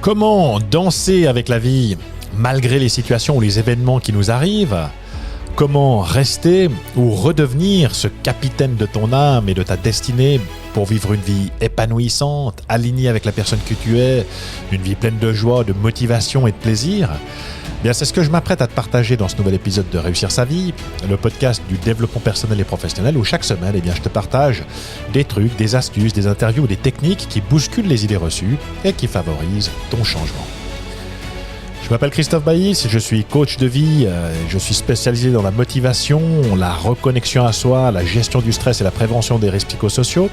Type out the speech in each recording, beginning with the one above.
Comment danser avec la vie malgré les situations ou les événements qui nous arrivent? Comment rester ou redevenir ce capitaine de ton âme et de ta destinée pour vivre une vie épanouissante, alignée avec la personne que tu es, une vie pleine de joie, de motivation et de plaisir? Bien, c'est ce que je m'apprête à te partager dans ce nouvel épisode de Réussir sa vie, le podcast du développement personnel et professionnel où chaque semaine, je te partage des trucs, des astuces, des interviews ou des techniques qui bousculent les idées reçues et qui favorisent ton changement. Je m'appelle Christophe Baïs, je suis coach de vie, je suis spécialisé dans la motivation, la reconnexion à soi, la gestion du stress et la prévention des risques psychosociaux.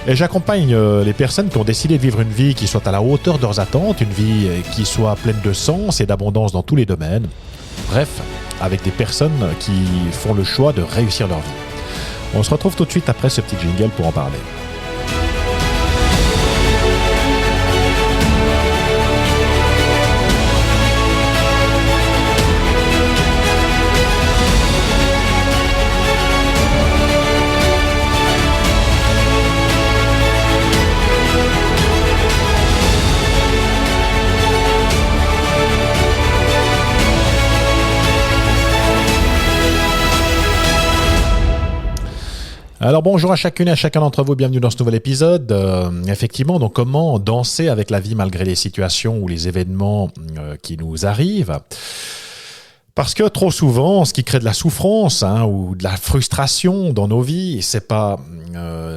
Et j'accompagne les personnes qui ont décidé de vivre une vie qui soit à la hauteur de leurs attentes, une vie qui soit pleine de sens et d'abondance dans tous les domaines. Bref, avec des personnes qui font le choix de réussir leur vie. On se retrouve tout de suite après ce petit jingle pour en parler. Alors bonjour à chacune et à chacun d'entre vous, bienvenue dans ce nouvel épisode. Effectivement, donc comment danser avec la vie malgré les situations ou les événements qui nous arrivent. Parce que trop souvent, ce qui crée de la souffrance ou de la frustration dans nos vies, c'est pas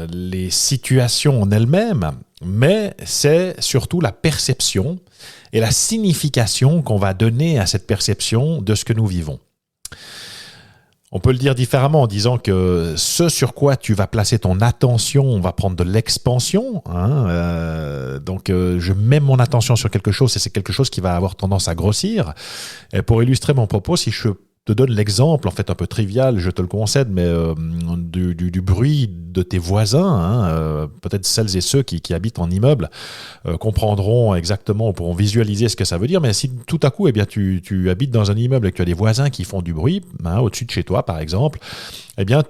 les situations en elles-mêmes, mais c'est surtout la perception et la signification qu'on va donner à cette perception de ce que nous vivons. On peut le dire différemment en disant que ce sur quoi tu vas placer ton attention va prendre de l'expansion. Donc, je mets mon attention sur quelque chose et c'est quelque chose qui va avoir tendance à grossir. Et pour illustrer mon propos, si je te donne l'exemple, en fait un peu trivial, je te le concède, mais du bruit de tes voisins, peut-être celles et ceux qui habitent en immeuble comprendront exactement ou pourront visualiser ce que ça veut dire, mais si tout à coup tu habites dans un immeuble et que tu as des voisins qui font du bruit, au-dessus de chez toi par exemple,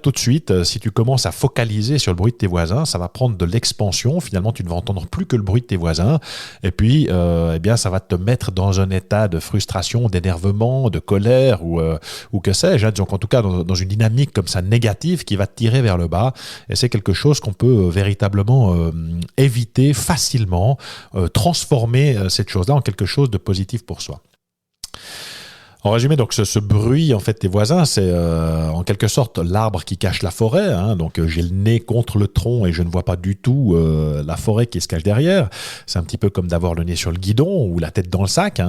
tout de suite, si tu commences à focaliser sur le bruit de tes voisins, ça va prendre de l'expansion, finalement tu ne vas entendre plus que le bruit de tes voisins, et puis ça va te mettre dans un état de frustration, d'énervement, de colère ou que sais-je, donc en tout cas dans une dynamique comme ça négative qui va te tirer vers le bas. Et c'est quelque chose qu'on peut véritablement éviter facilement, transformer cette chose-là en quelque chose de positif pour soi. En résumé, donc ce bruit en fait des voisins, c'est en quelque sorte l'arbre qui cache la forêt. Donc j'ai le nez contre le tronc et je ne vois pas du tout la forêt qui se cache derrière. C'est un petit peu comme d'avoir le nez sur le guidon ou la tête dans le sac.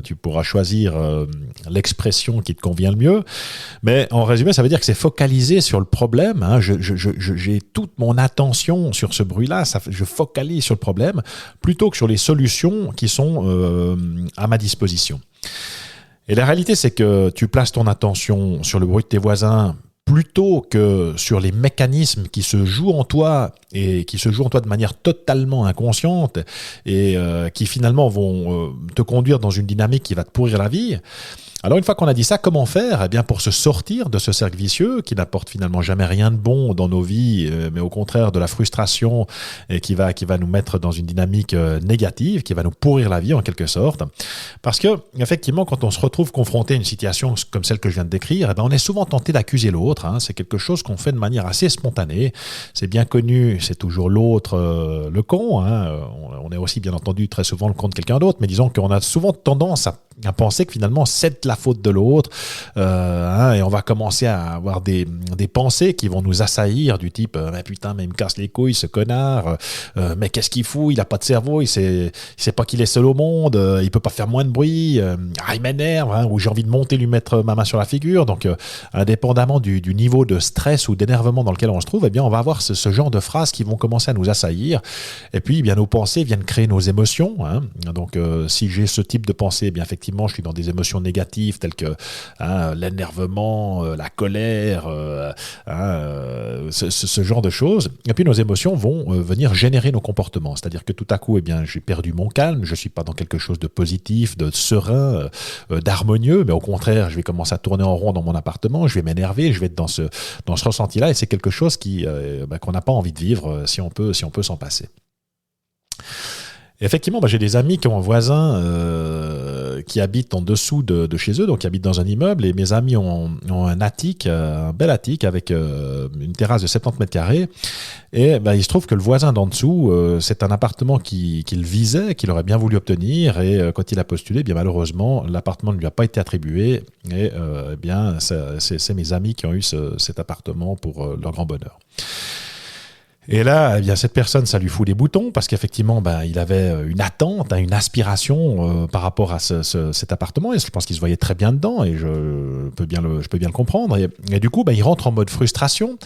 Tu pourras choisir l'expression qui te convient le mieux. Mais en résumé, ça veut dire que c'est focalisé sur le problème. J'ai toute mon attention sur ce bruit-là. Je focalise sur le problème plutôt que sur les solutions qui sont à ma disposition. Et la réalité, c'est que tu places ton attention sur le bruit de tes voisins plutôt que sur les mécanismes qui se jouent en toi et qui se jouent en toi de manière totalement inconsciente et qui finalement vont te conduire dans une dynamique qui va te pourrir la vie. Alors une fois qu'on a dit ça, comment faire pour se sortir de ce cercle vicieux qui n'apporte finalement jamais rien de bon dans nos vies, mais au contraire de la frustration et qui va nous mettre dans une dynamique négative, qui va nous pourrir la vie en quelque sorte. Parce que effectivement, quand on se retrouve confronté à une situation comme celle que je viens de décrire, on est souvent tenté d'accuser l'autre. C'est quelque chose qu'on fait de manière assez spontanée. C'est bien connu, c'est toujours l'autre le con. On est aussi bien entendu très souvent le con de quelqu'un d'autre, mais disons qu'on a souvent tendance à penser que finalement c'est la faute de l'autre et on va commencer à avoir des pensées qui vont nous assaillir du type putain mais il me casse les couilles ce connard, mais qu'est-ce qu'il fout, il a pas de cerveau, il sait pas qu'il est seul au monde, il peut pas faire moins de bruit, il m'énerve, ou j'ai envie de monter lui mettre ma main sur la figure. Donc indépendamment du niveau de stress ou d'énervement dans lequel on se trouve, on va avoir ce genre de phrases qui vont commencer à nous assaillir, et puis nos pensées viennent créer nos émotions. Donc si j'ai ce type de pensée, effectivement je suis dans des émotions négatives telles que l'énervement, la colère, ce genre de choses. Et puis nos émotions vont venir générer nos comportements. C'est-à-dire que tout à coup, j'ai perdu mon calme, je ne suis pas dans quelque chose de positif, de serein, d'harmonieux, mais au contraire, je vais commencer à tourner en rond dans mon appartement, je vais m'énerver, je vais être dans ce ressenti-là, et c'est quelque chose qu'on n'a pas envie de vivre si on peut s'en passer. Effectivement, j'ai des amis qui ont un voisin qui habite en dessous de chez eux, donc qui habite dans un immeuble, et mes amis ont un attique, un bel attique avec une terrasse de 70 mètres carrés, et il se trouve que le voisin d'en dessous, c'est un appartement qu'il visait, qu'il aurait bien voulu obtenir, et quand il a postulé, bien malheureusement, l'appartement ne lui a pas été attribué, et c'est mes amis qui ont eu cet appartement pour leur grand bonheur. Et là, cette personne, ça lui fout des boutons parce qu'effectivement, il avait une attente, une aspiration par rapport à cet appartement. Et je pense qu'il se voyait très bien dedans et je peux bien le comprendre. Et du coup, il rentre en mode frustration.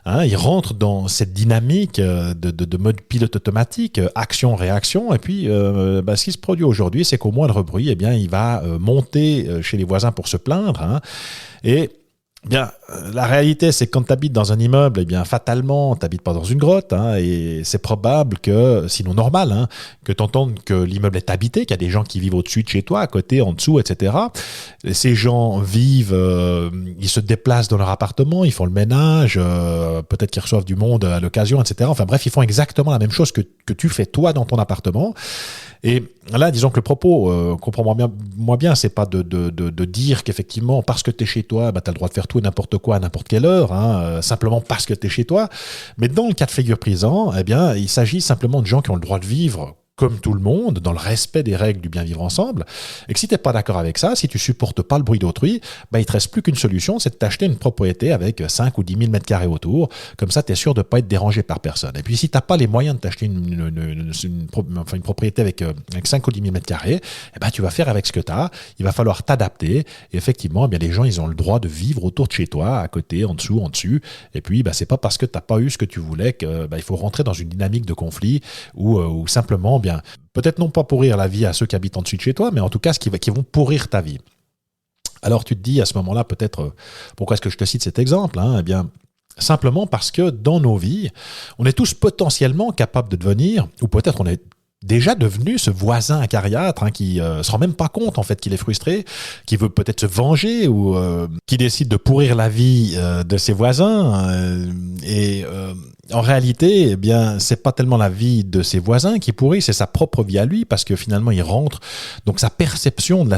Il rentre dans cette dynamique de mode pilote automatique, action-réaction. Et puis, ce qui se produit aujourd'hui, c'est qu'au moindre bruit, il va monter chez les voisins pour se plaindre. Et la réalité, c'est que quand tu habites dans un immeuble, fatalement, tu n'habites pas dans une grotte, et c'est probable que, sinon normal, que tu entendes que l'immeuble est habité, qu'il y a des gens qui vivent au-dessus de chez toi, à côté, en dessous, etc. Ces gens vivent, ils se déplacent dans leur appartement, ils font le ménage, peut-être qu'ils reçoivent du monde à l'occasion, etc. Enfin bref, ils font exactement la même chose que tu fais toi dans ton appartement. Et là, disons que le propos, comprends-moi bien, c'est pas de dire qu'effectivement, parce que tu es chez toi, tu as le droit de faire tout et n'importe quoi à n'importe quelle heure, simplement parce que tu es chez toi. Mais dans le cas de figure présent, il s'agit simplement de gens qui ont le droit de vivre comme tout le monde, dans le respect des règles du bien vivre ensemble, et que si tu n'es pas d'accord avec ça, si tu supportes pas le bruit d'autrui, il ne te reste plus qu'une solution, c'est de t'acheter une propriété avec 5 ou 10 000 mètres carrés autour, comme ça tu es sûr de ne pas être dérangé par personne. Et puis si tu n'as pas les moyens de t'acheter une propriété avec 5 ou 10 000 mètres carrés, tu vas faire avec ce que tu as, il va falloir t'adapter, et effectivement, les gens, ils ont le droit de vivre autour de chez toi, à côté, en dessous, en dessus, et puis c'est pas parce que tu n'as pas eu ce que tu voulais qu'il faut rentrer dans une dynamique de conflit ou simplement peut-être non pas pourrir la vie à ceux qui habitent en dessus de chez toi, mais en tout cas qui vont pourrir ta vie. Alors tu te dis à ce moment-là peut-être, pourquoi est-ce que je te cite cet exemple ? Simplement parce que dans nos vies, on est tous potentiellement capables de devenir, ou peut-être on est déjà devenu ce voisin acariâtre qui se rend même pas compte en fait qu'il est frustré, qui veut peut-être se venger ou qui décide de pourrir la vie de ses voisins en réalité, c'est pas tellement la vie de ses voisins qui pourrit, c'est sa propre vie à lui parce que finalement il rentre, donc sa perception de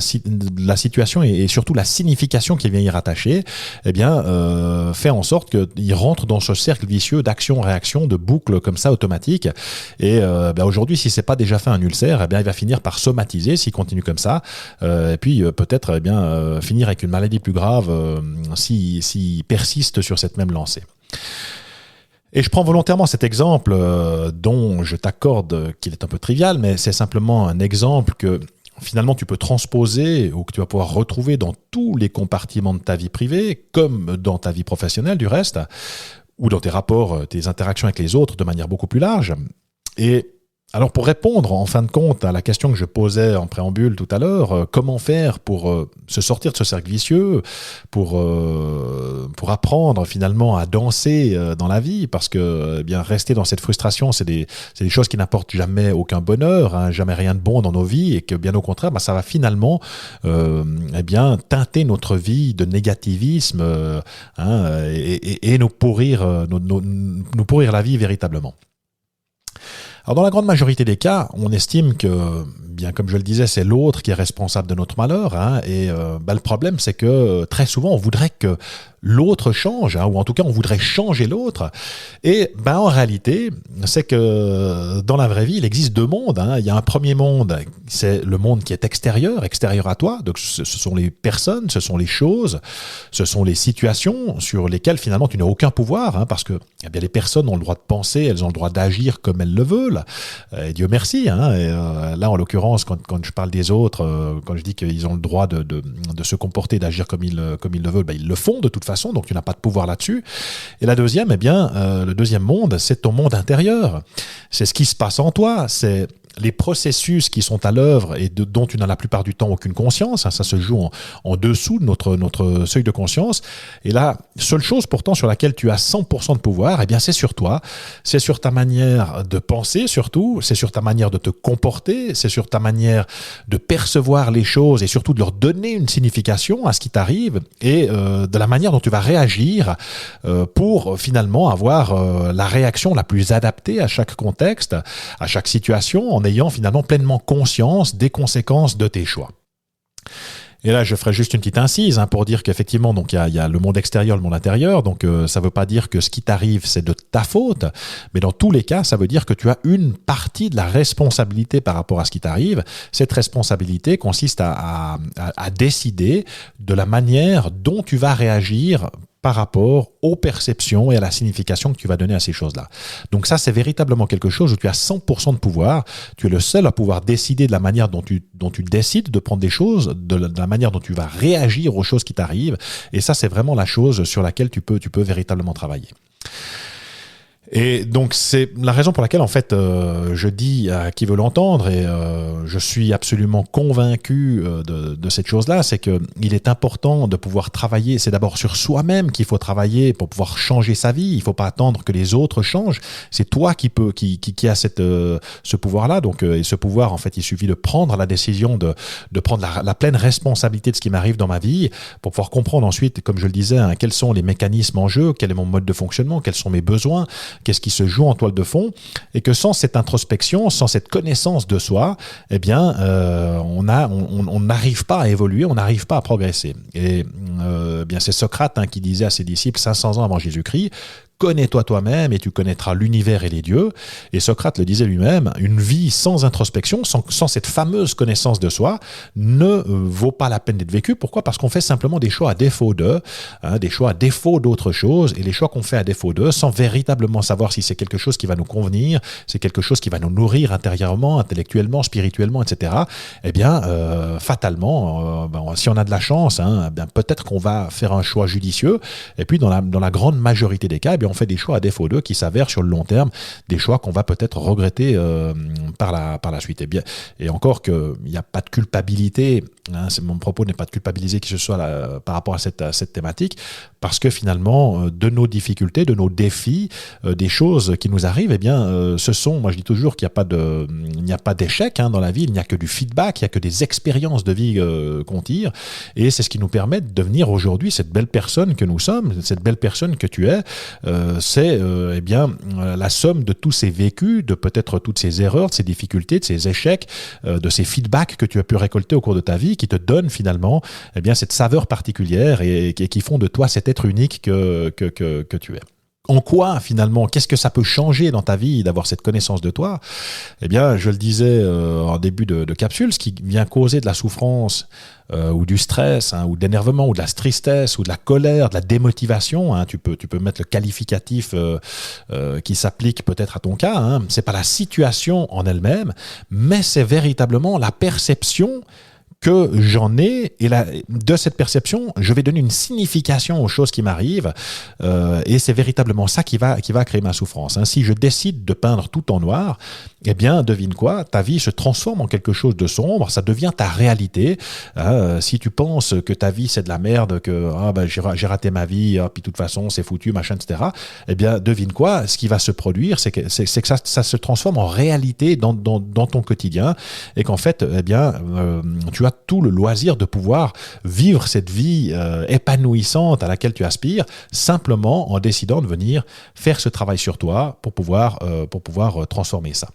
la situation et surtout la signification qu'il vient y rattacher, fait en sorte qu'il rentre dans ce cercle vicieux d'action-réaction, de boucle comme ça automatique. Et aujourd'hui, si c'est pas déjà fait un ulcère, il va finir par somatiser s'il continue comme ça, et puis peut-être finir avec une maladie plus grave s'il persiste sur cette même lancée. Et je prends volontairement cet exemple dont je t'accorde qu'il est un peu trivial, mais c'est simplement un exemple que finalement tu peux transposer ou que tu vas pouvoir retrouver dans tous les compartiments de ta vie privée, comme dans ta vie professionnelle du reste, ou dans tes rapports, tes interactions avec les autres de manière beaucoup plus large. Et alors pour répondre en fin de compte à la question que je posais en préambule tout à l'heure, comment faire pour se sortir de ce cercle vicieux, pour apprendre finalement à danser dans la vie, parce que rester dans cette frustration, c'est des choses qui n'apportent jamais aucun bonheur, jamais rien de bon dans nos vies, et que bien au contraire, ça va finalement teinter notre vie de négativisme et nous pourrir la vie véritablement. Alors dans la grande majorité des cas, on estime que, comme je le disais, c'est l'autre qui est responsable de notre malheur. Le problème, c'est que très souvent, on voudrait que l'autre change, ou en tout cas, on voudrait changer l'autre. Et en réalité, c'est que dans la vraie vie, il existe deux mondes. Il y a un premier monde, c'est le monde qui est extérieur à toi. Donc ce sont les personnes, ce sont les choses, ce sont les situations sur lesquelles finalement tu n'as aucun pouvoir, parce que les personnes ont le droit de penser, elles ont le droit d'agir comme elles le veulent. Et Dieu merci. Et là, en l'occurrence, quand je parle des autres, quand je dis qu'ils ont le droit de se comporter, d'agir comme ils le veulent, ils le font de toute façon. Donc tu n'as pas de pouvoir là-dessus. Et la deuxième, le deuxième monde, c'est ton monde intérieur. C'est ce qui se passe en toi, c'est les processus qui sont à l'œuvre et dont tu n'as la plupart du temps aucune conscience. Ça se joue en dessous de notre seuil de conscience. Et la seule chose pourtant sur laquelle tu as 100% de pouvoir, c'est sur toi. C'est sur ta manière de penser surtout, c'est sur ta manière de te comporter, c'est sur ta manière de percevoir les choses et surtout de leur donner une signification à ce qui t'arrive et de la manière dont tu vas réagir pour finalement avoir la réaction la plus adaptée à chaque contexte, à chaque situation, en ayant finalement pleinement conscience des conséquences de tes choix. Et là, je ferai juste une petite incise pour dire qu'effectivement, donc il y a le monde extérieur, le monde intérieur. Donc, ça ne veut pas dire que ce qui t'arrive, c'est de ta faute. Mais dans tous les cas, ça veut dire que tu as une partie de la responsabilité par rapport à ce qui t'arrive. Cette responsabilité consiste à décider de la manière dont tu vas réagir par rapport aux perceptions et à la signification que tu vas donner à ces choses-là. Donc ça, c'est véritablement quelque chose où tu as 100% de pouvoir. Tu es le seul à pouvoir décider de la manière dont tu décides de prendre des choses, de la manière dont tu vas réagir aux choses qui t'arrivent. Et ça, c'est vraiment la chose sur laquelle tu peux véritablement travailler. Et donc c'est la raison pour laquelle en fait je dis à qui veut l'entendre et je suis absolument convaincu de cette chose-là, c'est que il est important de pouvoir travailler. C'est d'abord sur soi-même qu'il faut travailler pour pouvoir changer sa vie. Il faut pas attendre que les autres changent. C'est toi qui a ce pouvoir-là. Donc et ce pouvoir en fait, il suffit de prendre la décision de prendre la pleine responsabilité de ce qui m'arrive dans ma vie pour pouvoir comprendre ensuite, comme je le disais, quels sont les mécanismes en jeu, quel est mon mode de fonctionnement, quels sont mes besoins. Qu'est-ce qui se joue en toile de fond, et que sans cette introspection, sans cette connaissance de soi, eh bien, on n'arrive pas à évoluer, on n'arrive pas à progresser. Et bien, c'est Socrate qui disait à ses disciples 500 ans avant Jésus-Christ: connais-toi toi-même et tu connaîtras l'univers et les dieux. Et Socrate le disait lui-même, une vie sans introspection, sans cette fameuse connaissance de soi, ne vaut pas la peine d'être vécue. Pourquoi ? Parce qu'on fait simplement des choix à défaut d'eux, des choix à défaut d'autre chose, et les choix qu'on fait à défaut d'eux, sans véritablement savoir si c'est quelque chose qui va nous convenir, c'est quelque chose qui va nous nourrir intérieurement, intellectuellement, spirituellement, etc. Eh bien, fatalement, si on a de la chance, peut-être qu'on va faire un choix judicieux, et puis dans la grande majorité des cas, on fait des choix à défaut d'eux qui s'avèrent sur le long terme des choix qu'on va peut-être regretter par la suite. Et encore qu'il n'y a pas de culpabilité, mon propos n'est pas de culpabiliser qui que ce soit par rapport à cette thématique, parce que finalement, de nos difficultés, de nos défis, des choses qui nous arrivent, eh bien, moi je dis toujours qu'il n'y a pas d'échec dans la vie, il n'y a que du feedback, il n'y a que des expériences de vie qu'on tire, et c'est ce qui nous permet de devenir aujourd'hui cette belle personne que nous sommes, cette belle personne que tu es. C'est la somme de tous ces vécus, de peut-être toutes ces erreurs, de ces difficultés, de ces échecs, de ces feedbacks que tu as pu récolter au cours de ta vie, qui te donnent finalement cette saveur particulière et qui font de toi cet être unique que tu es. En quoi, finalement, qu'est-ce que ça peut changer dans ta vie d'avoir cette connaissance de toi ? Eh bien, je le disais en début de capsule, ce qui vient causer de la souffrance ou du stress, ou de l'énervement, ou de la tristesse, ou de la colère, de la démotivation, tu peux mettre le qualificatif qui s'applique peut-être à ton cas, c'est pas la situation en elle-même, mais c'est véritablement la perception que j'en ai, et de cette perception, je vais donner une signification aux choses qui m'arrivent, et c'est véritablement ça qui va créer ma souffrance. Si je décide de peindre tout en noir, eh bien, devine quoi, ta vie se transforme en quelque chose de sombre, ça devient ta réalité. Si tu penses que ta vie c'est de la merde, que j'ai raté ma vie, puis de toute façon c'est foutu, machin, etc., eh bien, devine quoi, ce qui va se produire, c'est que ça se transforme en réalité dans ton quotidien, et qu'en fait, eh bien, tu as tout le loisir de pouvoir vivre cette vie épanouissante à laquelle tu aspires, simplement en décidant de venir faire ce travail sur toi pour pouvoir transformer ça.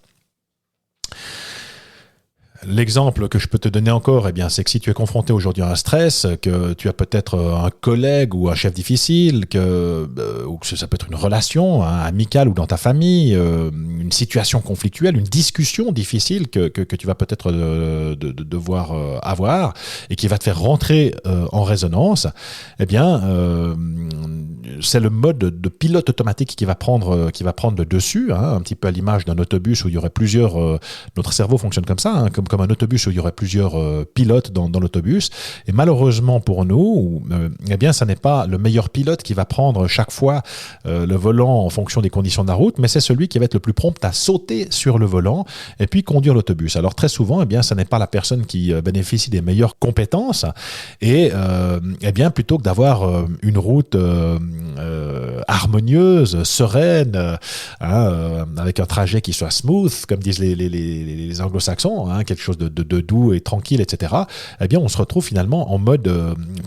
L'exemple que je peux te donner encore, eh bien, c'est que si tu es confronté aujourd'hui à un stress, que tu as peut-être un collègue ou un chef difficile, ou que ça peut être une relation amicale ou dans ta famille, une situation conflictuelle, une discussion difficile que tu vas peut-être devoir avoir et qui va te faire rentrer en résonance, eh bien, c'est le mode de pilote automatique qui va prendre le dessus, un petit peu à l'image d'un autobus où il y aurait plusieurs. Notre cerveau fonctionne comme ça, comme un autobus où il y aurait plusieurs pilotes dans l'autobus. Et malheureusement pour nous, eh bien, ça n'est pas le meilleur pilote qui va prendre chaque fois le volant en fonction des conditions de la route, mais c'est celui qui va être le plus prompt à sauter sur le volant et puis conduire l'autobus. Alors très souvent, eh bien, ça n'est pas la personne qui bénéficie des meilleures compétences. Et eh bien, plutôt que d'avoir une route harmonieuse, sereine, avec un trajet qui soit smooth, comme disent les anglo-saxons, quelque chose de doux et tranquille, etc., eh bien, on se retrouve finalement en mode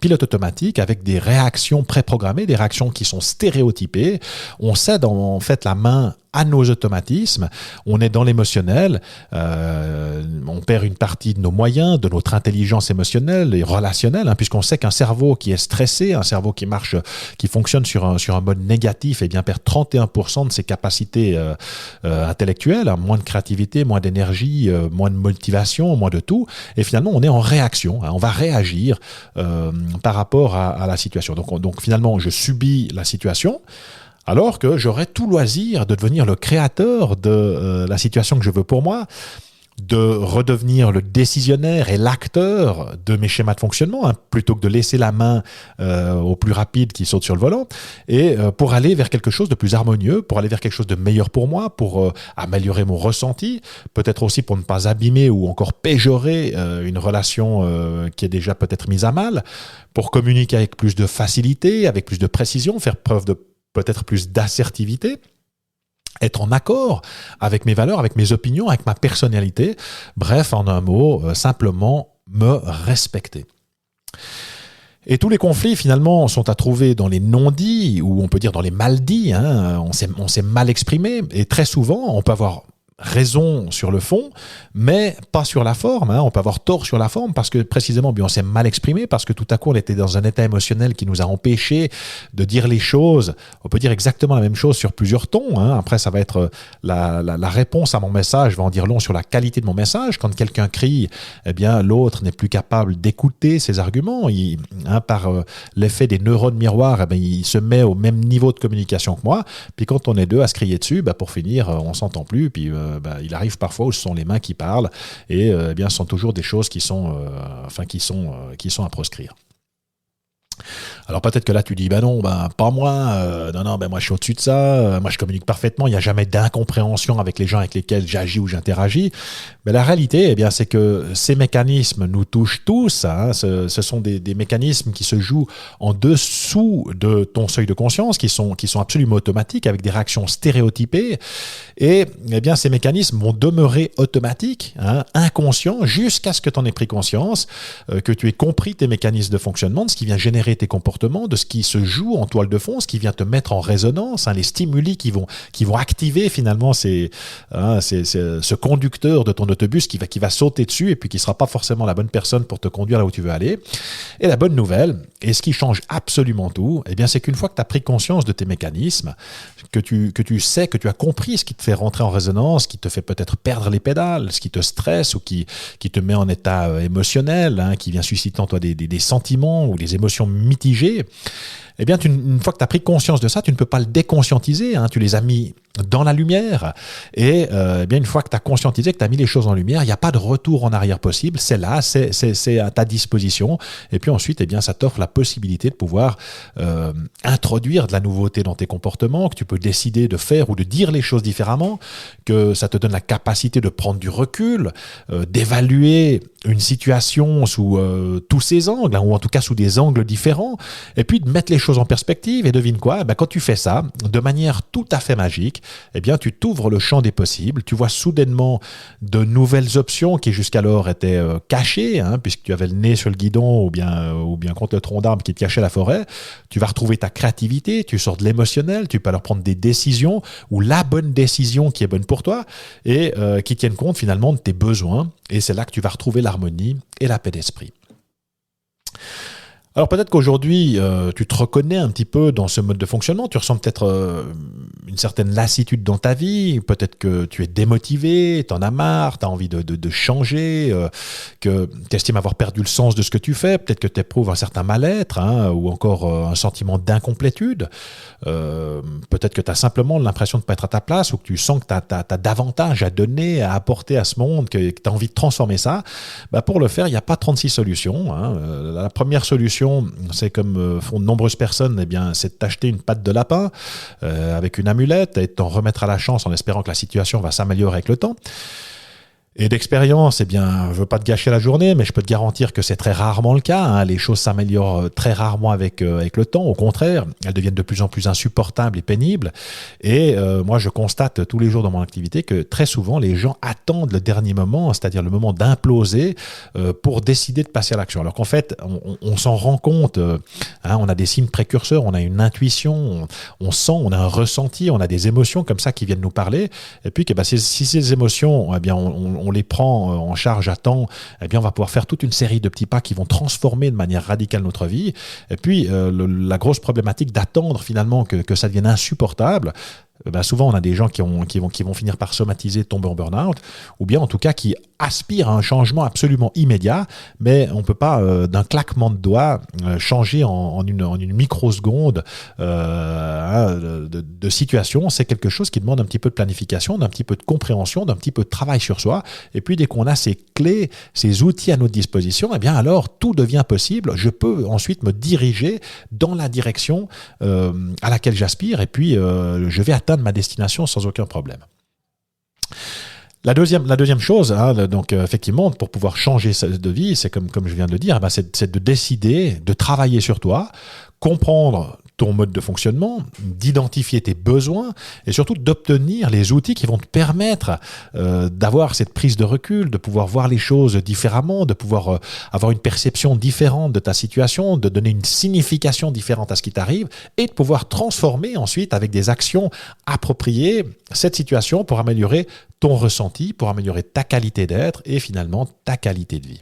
pilote automatique avec des réactions préprogrammées, des réactions qui sont stéréotypées. On cède en fait la main à nos automatismes, on est dans l'émotionnel, on perd une partie de nos moyens, de notre intelligence émotionnelle et relationnelle, puisqu'on sait qu'un cerveau qui est stressé, un cerveau qui marche, qui fonctionne sur un mode négatif, eh bien perd 31% de ses capacités intellectuelles, moins de créativité, moins d'énergie, moins de motivation, moins de tout, et finalement on est en réaction, on va réagir par rapport à la situation. Donc finalement je subis la situation, alors que j'aurais tout loisir de devenir le créateur de la situation que je veux pour moi, de redevenir le décisionnaire et l'acteur de mes schémas de fonctionnement, plutôt que de laisser la main au plus rapide qui saute sur le volant, et pour aller vers quelque chose de plus harmonieux, pour aller vers quelque chose de meilleur pour moi, pour améliorer mon ressenti, peut-être aussi pour ne pas abîmer ou encore péjorer une relation qui est déjà peut-être mise à mal, pour communiquer avec plus de facilité, avec plus de précision, faire preuve de peut-être plus d'assertivité, être en accord avec mes valeurs, avec mes opinions, avec ma personnalité. Bref, en un mot, simplement me respecter. Et tous les conflits, finalement, sont à trouver dans les non-dits, ou on peut dire dans les mal-dits. On s'est mal exprimé, et très souvent, on peut avoir raison sur le fond, mais pas sur la forme. On peut avoir tort sur la forme parce que précisément, on s'est mal exprimé, parce que tout à coup, on était dans un état émotionnel qui nous a empêchés de dire les choses. On peut dire exactement la même chose sur plusieurs tons. Après, ça va être la réponse à mon message va en dire long sur la qualité de mon message. Quand quelqu'un crie, eh bien, l'autre n'est plus capable d'écouter ses arguments. Par l'effet des neurones miroirs, il se met au même niveau de communication que moi. Puis quand on est deux à se crier dessus, pour finir, on s'entend plus. Puis il arrive parfois où ce sont les mains qui parlent, et ce sont toujours des choses qui sont à proscrire. Alors peut-être que là tu dis non, pas moi, moi je suis au-dessus de ça, moi je communique parfaitement, il n'y a jamais d'incompréhension avec les gens avec lesquels j'agis ou j'interagis. Mais la réalité, c'est que ces mécanismes nous touchent tous. Ce sont des mécanismes qui se jouent en dessous de ton seuil de conscience, qui sont absolument automatiques, avec des réactions stéréotypées. Et ces mécanismes vont demeurer automatiques, inconscients, jusqu'à ce que tu en aies pris conscience, que tu aies compris tes mécanismes de fonctionnement, de ce qui vient générer tes comportements, de ce qui se joue en toile de fond, ce qui vient te mettre en résonance, les stimuli qui vont activer finalement ce conducteur de ton autobus qui va sauter dessus, et puis qui ne sera pas forcément la bonne personne pour te conduire là où tu veux aller. Et la bonne nouvelle, et ce qui change absolument tout, c'est qu'une fois que tu as pris conscience de tes mécanismes, que tu sais, que tu as compris ce qui te fait rentrer en résonance, qui te fait peut-être perdre les pédales, ce qui te stresse ou qui te met en état émotionnel, qui vient susciter en toi des sentiments ou des émotions mitigées, une fois que tu as pris conscience de ça, tu ne peux pas le déconscientiser, tu les as mis dans la lumière, et une fois que tu as conscientisé, que tu as mis les choses en lumière, il n'y a pas de retour en arrière possible, c'est là, c'est à ta disposition, et puis ensuite, ça t'offre la possibilité de pouvoir introduire de la nouveauté dans tes comportements, que tu peux décider de faire ou de dire les choses différemment, que ça te donne la capacité de prendre du recul, d'évaluer une situation sous tous ses angles, ou en tout cas sous des angles différents, et puis de mettre les choses en perspective. Et devine quoi, quand tu fais ça de manière tout à fait magique, tu t'ouvres le champ des possibles, tu vois soudainement de nouvelles options qui jusqu'alors étaient cachées, puisque tu avais le nez sur le guidon ou bien contre le tronc d'arbre qui te cachait la forêt. Tu vas retrouver ta créativité, tu sors de l'émotionnel, tu peux alors prendre des décisions, ou la bonne décision qui est bonne pour toi, et qui tiennent compte finalement de tes besoins, et c'est là que tu vas retrouver l'harmonie et la paix d'esprit. Alors peut-être qu'aujourd'hui, tu te reconnais un petit peu dans ce mode de fonctionnement, tu ressens peut-être une certaine lassitude dans ta vie, peut-être que tu es démotivé, tu en as marre, tu as envie de changer, que tu estimes avoir perdu le sens de ce que tu fais, peut-être que tu éprouves un certain mal-être, ou encore un sentiment d'incomplétude, peut-être que tu as simplement l'impression de ne pas être à ta place, ou que tu sens que tu as davantage à donner, à apporter à ce monde, que tu as envie de transformer ça. Pour le faire, il n'y a pas 36 solutions. La première solution, c'est comme font de nombreuses personnes, c'est de t'acheter une patte de lapin avec une amulette et de t'en remettre à la chance en espérant que la situation va s'améliorer avec le temps. Et d'expérience, eh bien, je veux pas te gâcher la journée, mais je peux te garantir que c'est très rarement le cas, hein. Les choses s'améliorent très rarement avec le temps. Au contraire, elles deviennent de plus en plus insupportables et pénibles. Et moi, je constate tous les jours dans mon activité que très souvent, les gens attendent le dernier moment, c'est-à-dire le moment d'imploser, pour décider de passer à l'action. Alors qu'en fait, on s'en rend compte. Hein, on a des signes précurseurs, on a une intuition, on sent, on a un ressenti, on a des émotions comme ça qui viennent nous parler. Et puis, que, si ces émotions, eh bien, on les prend en charge à temps, eh bien, on va pouvoir faire toute une série de petits pas qui vont transformer de manière radicale notre vie. Et puis, la grosse problématique d'attendre finalement que ça devienne insupportable, souvent, on a des gens qui vont finir par somatiser, tomber en burn-out, ou bien en tout cas qui aspirent à un changement absolument immédiat, mais on ne peut pas, d'un claquement de doigts, changer en une microseconde de situation. C'est quelque chose qui demande un petit peu de planification, d'un petit peu de compréhension, d'un petit peu de travail sur soi. Et puis, dès qu'on a ces clés, ces outils à notre disposition, eh bien alors tout devient possible. Je peux ensuite me diriger dans la direction à laquelle j'aspire, et puis je vais atteindre ma destination sans aucun problème. La deuxième chose, hein, donc effectivement, pour pouvoir changer de vie, c'est comme je viens de le dire, c'est de décider, de travailler sur toi, comprendre ton mode de fonctionnement, d'identifier tes besoins et surtout d'obtenir les outils qui vont te permettre d'avoir cette prise de recul, de pouvoir voir les choses différemment, de pouvoir avoir une perception différente de ta situation, de donner une signification différente à ce qui t'arrive et de pouvoir transformer ensuite avec des actions appropriées cette situation pour améliorer ton ressenti, pour améliorer ta qualité d'être et finalement ta qualité de vie.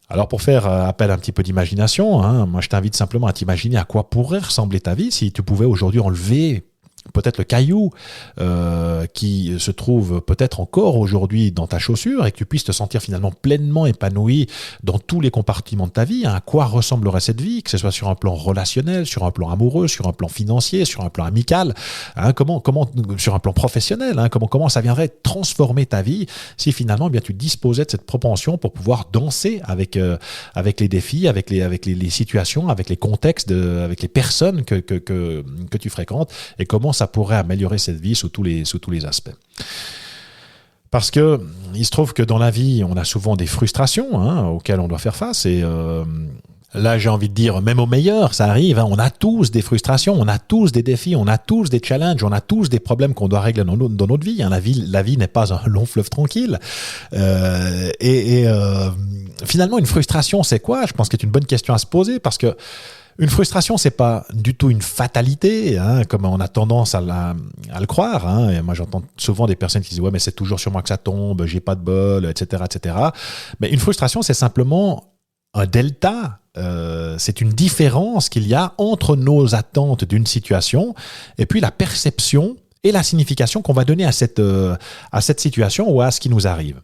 Alors pour faire appel à un petit peu d'imagination, hein, moi je t'invite simplement à t'imaginer à quoi pourrait ressembler ta vie si tu pouvais aujourd'hui enlever peut-être le caillou qui se trouve peut-être encore aujourd'hui dans ta chaussure et que tu puisses te sentir finalement pleinement épanoui dans tous les compartiments de ta vie. Hein. À quoi ressemblerait cette vie, que ce soit sur un plan relationnel, sur un plan amoureux, sur un plan financier, sur un plan amical, hein, comment sur un plan professionnel, hein, comment ça viendrait transformer ta vie si finalement eh bien tu disposais de cette propension pour pouvoir danser avec les défis, avec les situations, avec les contextes, avec les personnes que tu fréquentes et comment ça pourrait améliorer cette vie sous tous les aspects. Parce que il se trouve que dans la vie, on a souvent des frustrations auxquelles on doit faire face et là, j'ai envie de dire, même au meilleur, ça arrive. Hein, on a tous des frustrations, on a tous des défis, on a tous des challenges, on a tous des problèmes qu'on doit régler dans notre vie. Hein. La vie n'est pas un long fleuve tranquille. Finalement, une frustration, c'est quoi ? Je pense que c'est une bonne question à se poser parce que une frustration, c'est pas du tout une fatalité, hein, comme on a tendance à le croire. Hein. Et moi, j'entends souvent des personnes qui disent « Ouais, mais c'est toujours sur moi que ça tombe, j'ai pas de bol, etc. etc. » Mais une frustration, c'est simplement un delta. C'est une différence qu'il y a entre nos attentes d'une situation et puis la perception et la signification qu'on va donner à cette situation ou à ce qui nous arrive.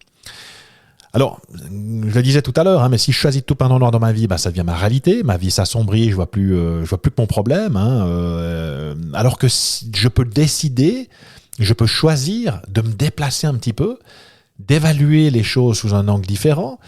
Alors, je le disais tout à l'heure, hein, mais si je choisis de tout peindre en noir dans ma vie, ça devient ma réalité. Ma vie s'assombrit, je vois plus que mon problème. Hein, alors que je peux décider, je peux choisir de me déplacer un petit peu, d'évaluer les choses sous un angle différent.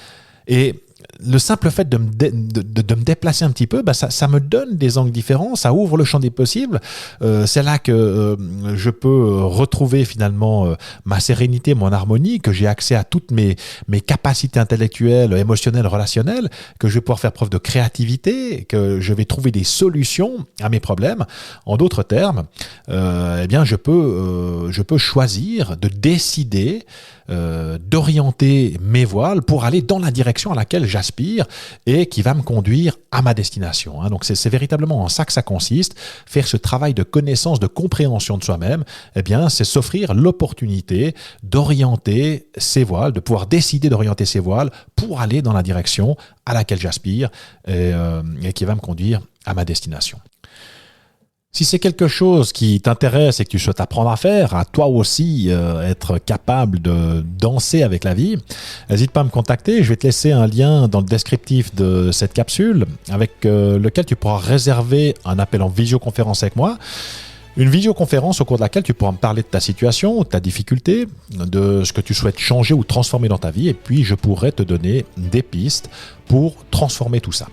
Et le simple fait de me déplacer un petit peu, ça me donne des angles différents, ça ouvre le champ des possibles. C'est là que je peux retrouver finalement ma sérénité, mon harmonie, que j'ai accès à toutes mes capacités intellectuelles, émotionnelles, relationnelles, que je vais pouvoir faire preuve de créativité, que je vais trouver des solutions à mes problèmes. En d'autres termes, eh bien je peux choisir de décider d'orienter mes voiles pour aller dans la direction à laquelle j'aspire et qui va me conduire à ma destination. Hein. Donc c'est véritablement en ça que ça consiste, faire ce travail de connaissance, de compréhension de soi-même, eh bien c'est s'offrir l'opportunité d'orienter ses voiles, de pouvoir décider d'orienter ses voiles pour aller dans la direction à laquelle j'aspire et qui va me conduire à ma destination. Si c'est quelque chose qui t'intéresse et que tu souhaites apprendre à faire, à toi aussi être capable de danser avec la vie, n'hésite pas à me contacter. Je vais te laisser un lien dans le descriptif de cette capsule avec lequel tu pourras réserver un appel en visioconférence avec moi. Une visioconférence au cours de laquelle tu pourras me parler de ta situation, de ta difficulté, de ce que tu souhaites changer ou transformer dans ta vie et puis je pourrai te donner des pistes pour transformer tout ça.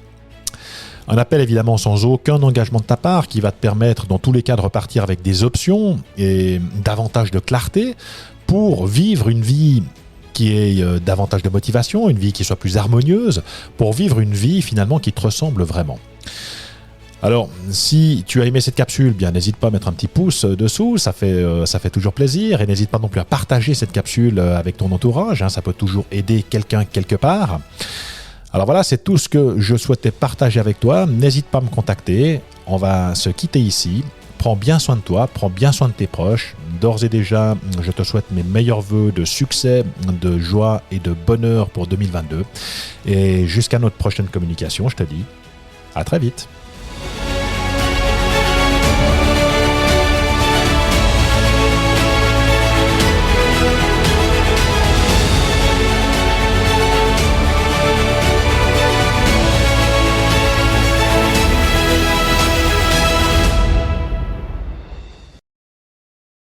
Un appel évidemment sans aucun engagement de ta part qui va te permettre dans tous les cas de repartir avec des options et davantage de clarté pour vivre une vie qui ait davantage de motivation, une vie qui soit plus harmonieuse, pour vivre une vie finalement qui te ressemble vraiment. Alors, si tu as aimé cette capsule, bien n'hésite pas à mettre un petit pouce dessous, ça fait toujours plaisir, et n'hésite pas non plus à partager cette capsule avec ton entourage, ça peut toujours aider quelqu'un quelque part. Alors voilà, c'est tout ce que je souhaitais partager avec toi. N'hésite pas à me contacter, on va se quitter ici. Prends bien soin de toi, prends bien soin de tes proches. D'ores et déjà, je te souhaite mes meilleurs vœux de succès, de joie et de bonheur pour 2022. Et jusqu'à notre prochaine communication, je te dis à très vite.